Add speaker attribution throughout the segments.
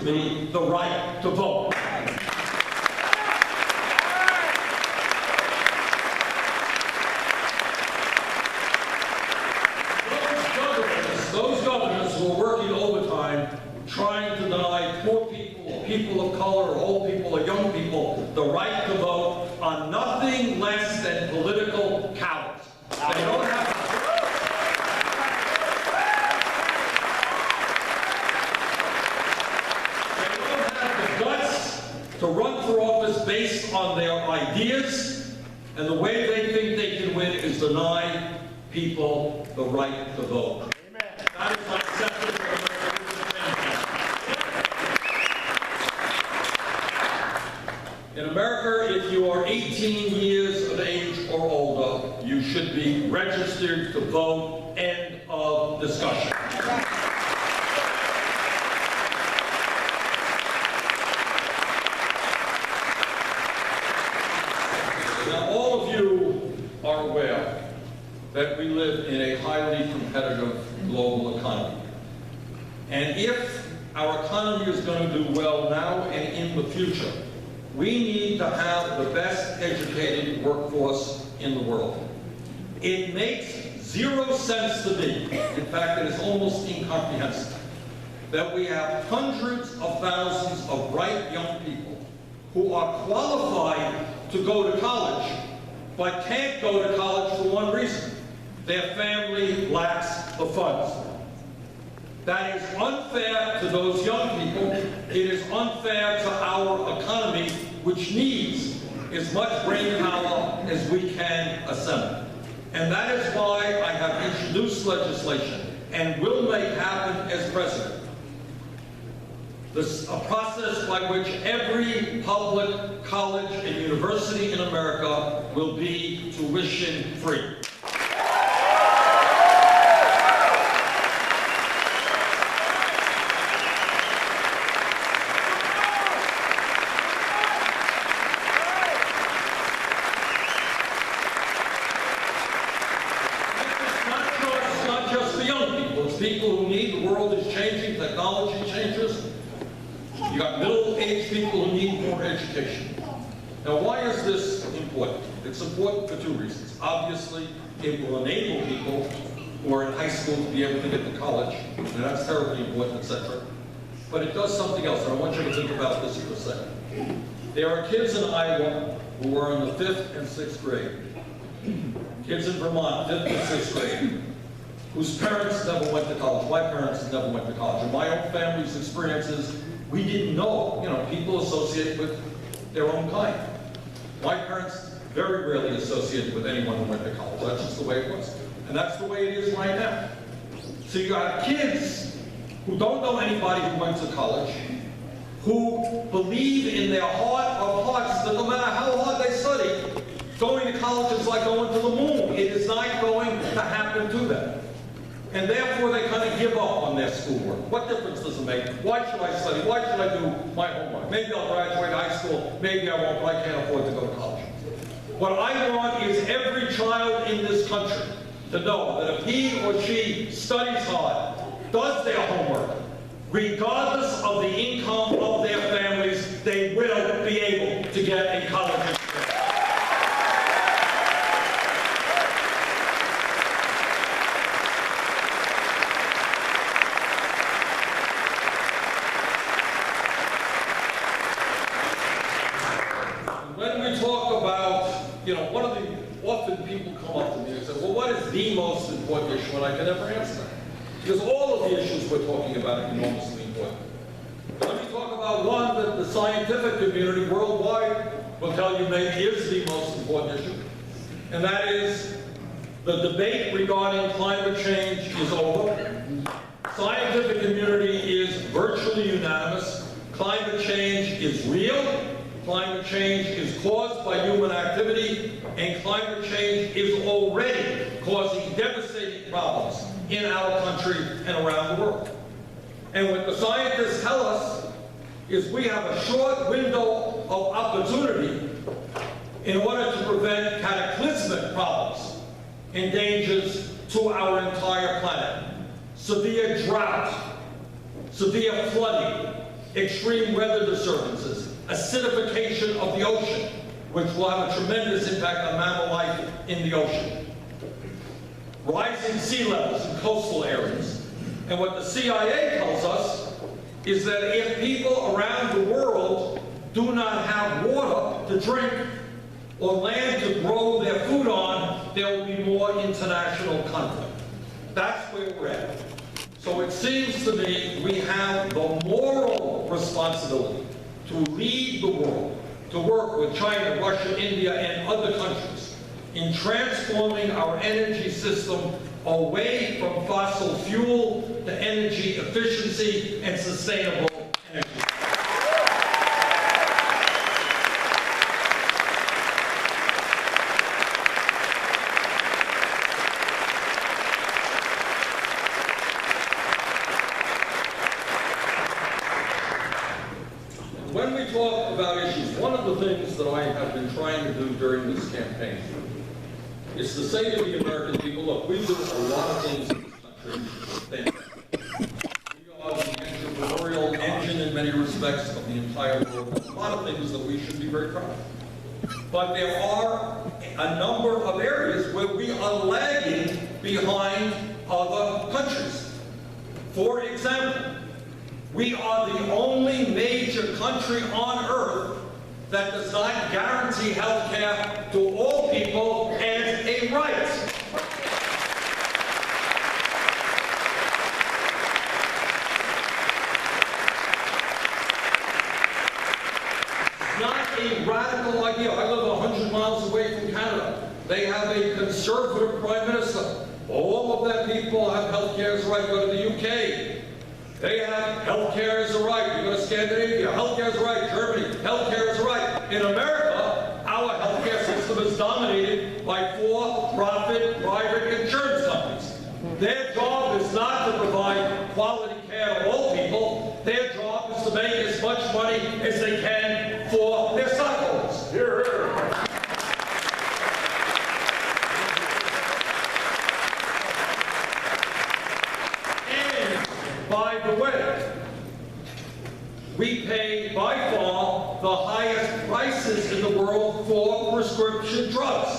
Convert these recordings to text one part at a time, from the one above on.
Speaker 1: me the right to vote. Those governors who are working overtime, trying to deny poor people, or people of color, or old people, or young people the right to vote are nothing less than political cowards. They don't have the guts to run for office based on their ideas, and the way they think they can win is deny people the right to vote. That is my acceptance of America. In America, if you are 18 years of age or older, you should be registered to vote. End of discussion. Now, all of you are aware that we live in a highly competitive global economy. And if our economy is going to do well now and in the future, we need to have the best educated workforce in the world. It makes zero sense to me, in fact it is almost incomprehensible, that we have hundreds of thousands of bright young people who are qualified to go to college, but can't go to college for one reason: their family lacks the funds. That is unfair to those young people. It is unfair to our economy, which needs as much brain power as we can assemble. And that is why I have introduced legislation and will make happen as president a process by which every public college and university in America will be tuition free. People who need, the world is changing, technology changes. You got middle-aged people who need more education. Now, why is this important? It's important for two reasons. Obviously, it will enable people who are in high school to be able to get to college, and that's terribly important, etc. But it does something else, and I want you to think about this for a second. There are kids in Iowa who are in the 5th and 6th grade. Kids in Vermont, 5th and 6th grade. Whose parents never went to college. My parents never went to college. In my own family's experiences, we didn't know, people associate with their own kind. My parents very rarely associated with anyone who went to college. That's just the way it was. And that's the way it is right now. So you got kids who don't know anybody who went to college, who believe in their heart of hearts that no matter how hard they study, going to college is like going to the moon. It is not going to happen to them. And therefore, they kind of give up on their schoolwork. What difference does it make? Why should I study? Why should I do my homework? Maybe I'll graduate high school, maybe I won't, but I can't afford to go to college. What I want is every child in this country to know that if he or she studies hard, does their homework, regardless of the income of their families, they will be able to get a college education. Often people come up to me and say, well, what is the most important issue? And I can never answer that. Because all of the issues we're talking about are enormously important. But let me talk about one that the scientific community worldwide will tell you maybe is the most important issue. And that is the debate regarding climate change is over. Scientific community is virtually unanimous. Climate change is real. Climate change is caused by human activity, and climate change is already causing devastating problems in our country and around the world. And what the scientists tell us is we have a short window of opportunity in order to prevent cataclysmic problems and dangers to our entire planet. Severe drought, severe flooding, extreme weather disturbances, acidification of the ocean, which will have a tremendous impact on mammal life in the ocean, rising sea levels in coastal areas. And what the CIA tells us is that if people around the world do not have water to drink or land to grow their food on, there will be more international conflict. That's where we're at. So it seems to me we have the moral responsibility to lead the world, to work with China, Russia, India, and other countries in transforming our energy system away from fossil fuel to energy efficiency and sustainable energy. When we talk about issues, one of the things that I have been trying to do during this campaign is to say to the American people, look, we do a lot of things in this country. We are the entrepreneurial engine in many respects of the entire world. A lot of things that we should be very proud of. But there are a number of areas where we are lagging behind other countries. For example, we are the only major country on earth that does not guarantee health care to all people as a right. It's not a radical idea. I live 100 miles away from Canada. They have a conservative prime minister. All of their people have health care as a right. Go to the UK. They have health care as a right. You go to Scandinavia, health care as a right. Germany, health care as a right. In America, our health care system is dominated by for-profit private insurance companies. Their job is not to provide quality care to all people. Their job is to make as much money as they can for their stockholders. Here, here. By the way, we pay by far the highest prices in the world for prescription drugs.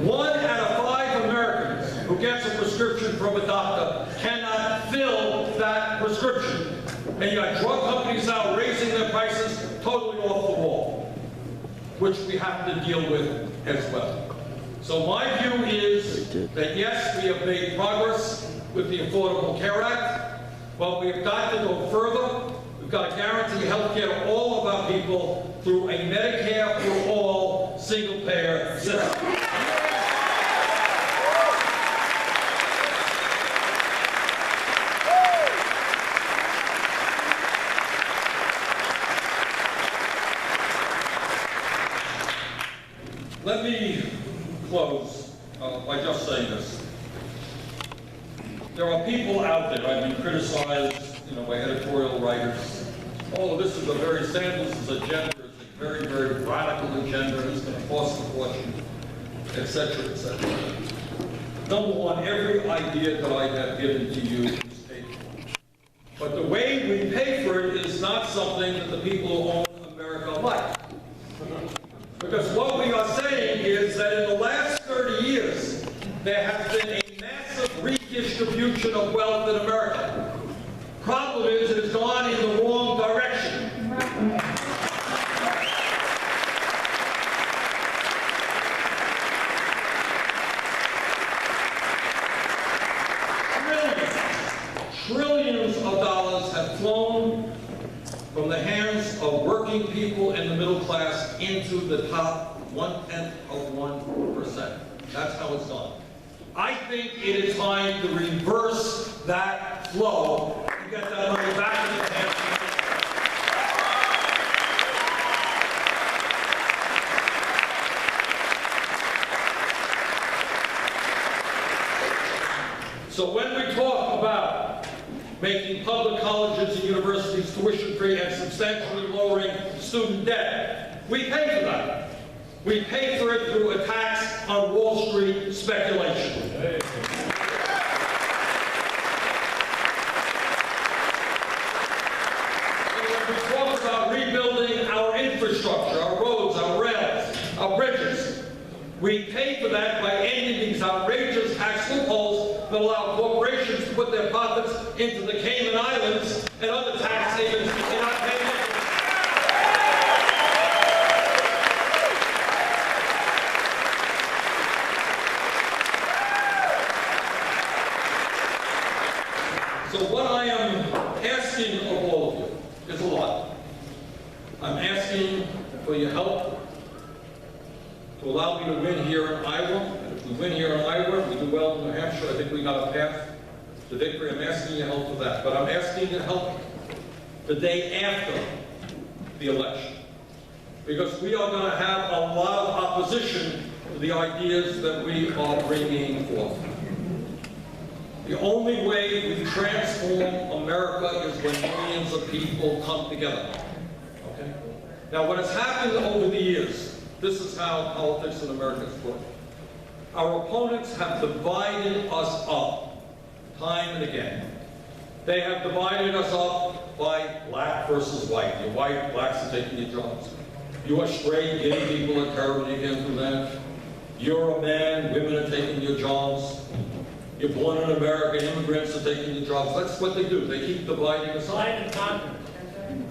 Speaker 1: 1 out of 5 Americans who gets a prescription from a doctor cannot fill that prescription. And you got drug companies now raising their prices totally off the wall, which we have to deal with as well. So my view is that yes, we have made progress with the Affordable Care Act, but we have got to go further. We've got to guarantee health care to all of our people through a Medicare for all single-payer system. Let me close by just saying this. There are people out there, I've been criticized, by editorial writers. Oh, this is a very, Sanders' agenda is a very, very radical agenda, it's going to cost a fortune, etc., etc. Number one, every idea that I have given to you is paid for. But the way we pay for it is not something that the people who own America like. Because what we are saying is that in the last 30 years, there has been a massive redistribution of wealth in America. Problem is, it has gone in the wrong direction. Trillions of dollars have flown from the hands of working people in the middle class into the top 0.1%. That's how it's gone. I think it is time to reverse that flow and get that money back in the hands of people. So when we talk about making public colleges and universities tuition-free and substantially lowering student debt, we pay for that. We pay for it through a tax on Wall Street speculation. Hey. we talk about rebuilding our infrastructure, our roads, our rails, our bridges. We pay for that by ending these outrageous tax loopholes that allow corporations to put their profits into the Cayman Islands and other tax havens in our payment. So what I am asking of all of you is a lot. I'm asking for your help to allow me to win here in Iowa. And if we win here in Iowa, we do well in New Hampshire, I think we got a path to victory. I'm asking your help for that. But I'm asking your help the day after the election. Because we are going to have a lot of opposition to the ideas that we are bringing forth. The only way we transform America is when millions of people come together. Okay? Now, what has happened over the years, this is how politics in America has worked. Our opponents have divided us up time and again. They have divided us up by black versus white. You're white, blacks are taking your jobs. You are straight, gay people are terrible, you can't do that. You're a man, women are taking your jobs. You're born in America, immigrants are taking your jobs. That's what they do. They keep dividing us up.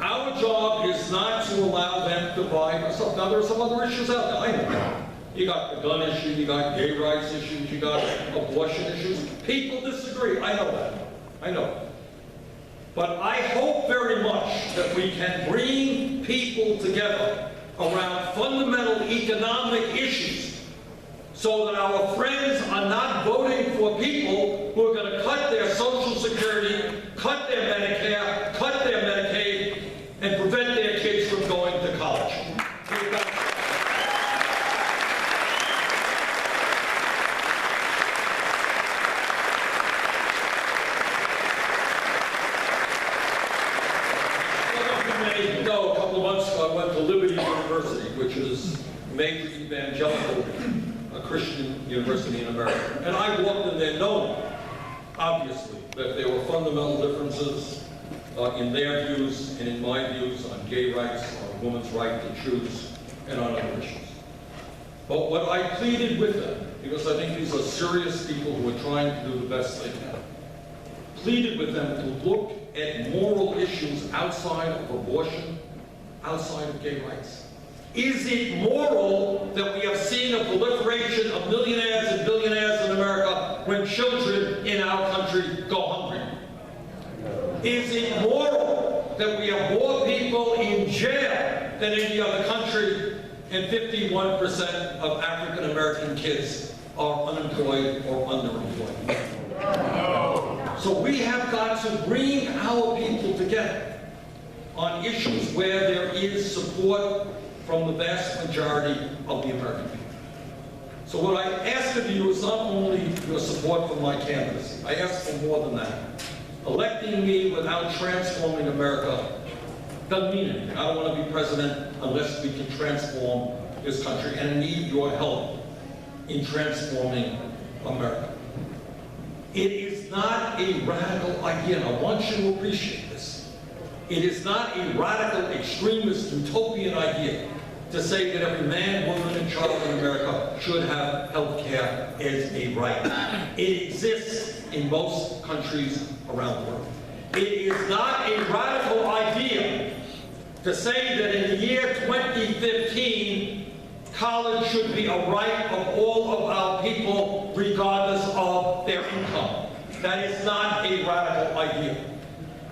Speaker 1: Our job is not to allow them to divide us up. Now, there are some other issues out there. I know that. You got the gun issue, you got gay rights issues, you got abortion issues. People disagree. I know that. I know. But I hope very much that we can bring people together around fundamental economic issues so that our friends are not voting for people who are going to cut their Social Security, cut their Medicare, cut their Medicaid, and prevent their kids from going to college. A couple of months ago, I went to Liberty University, which is a major evangelical Christian university in America. And I walked in there knowing, obviously, that there were fundamental differences in their views and in my views on gay rights, on a woman's right to choose, and on other issues. But what I pleaded with them, because I think these are serious people who are trying to do the best they can, pleaded with them to look at moral issues outside of abortion, outside of gay rights. Is it moral that we have seen a proliferation of millionaires and billionaires in America when children in our country go hungry? Is it moral that we have more people in jail than any other country and 51% of African American kids are unemployed or underemployed? So we have got to bring our people together on issues where there is support from the vast majority of the American people. So what I ask of you is not only your support for my candidacy, I ask for more than that. Electing me without transforming America doesn't mean anything. I don't want to be president unless we can transform this country, and I need your help in transforming America. It is not a radical idea, and I want you to appreciate this. It is not a radical, extremist, utopian idea to say that every man, woman, and child in America should have health care as a right. It exists in most countries around the world. It is not a radical idea to say that in the year 2015, college should be a right of all of our people, regardless of their income. That is not a radical idea.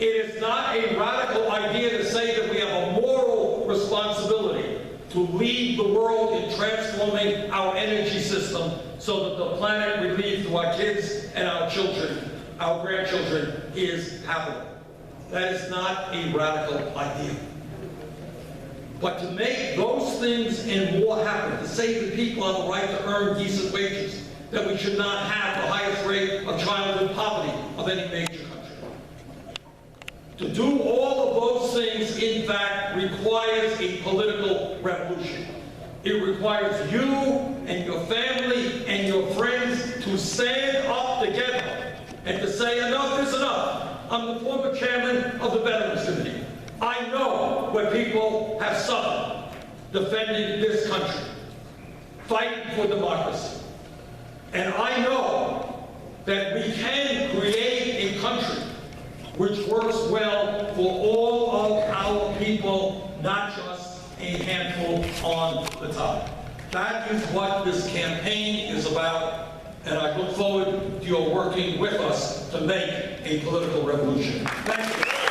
Speaker 1: It is not a radical idea to say that we have a moral responsibility to lead the world in transforming our energy system so that the planet we leave to our kids and our children, our grandchildren, is habitable. That is not a radical idea. But to make those things and more happen, to say that people have the right to earn decent wages, that we should not have the highest rate of childhood poverty of any major country. To do all of those things, in fact, requires a political revolution. It requires you and your family and your friends to stand up together and to say enough is enough. I'm the former chairman of the Veterans Committee. I know where people have suffered defending this country, fighting for democracy. And I know that we can create a country which works well for all of our people, not just a handful on the top. That is what this campaign is about, and I look forward to your working with us to make a political revolution. Thank you.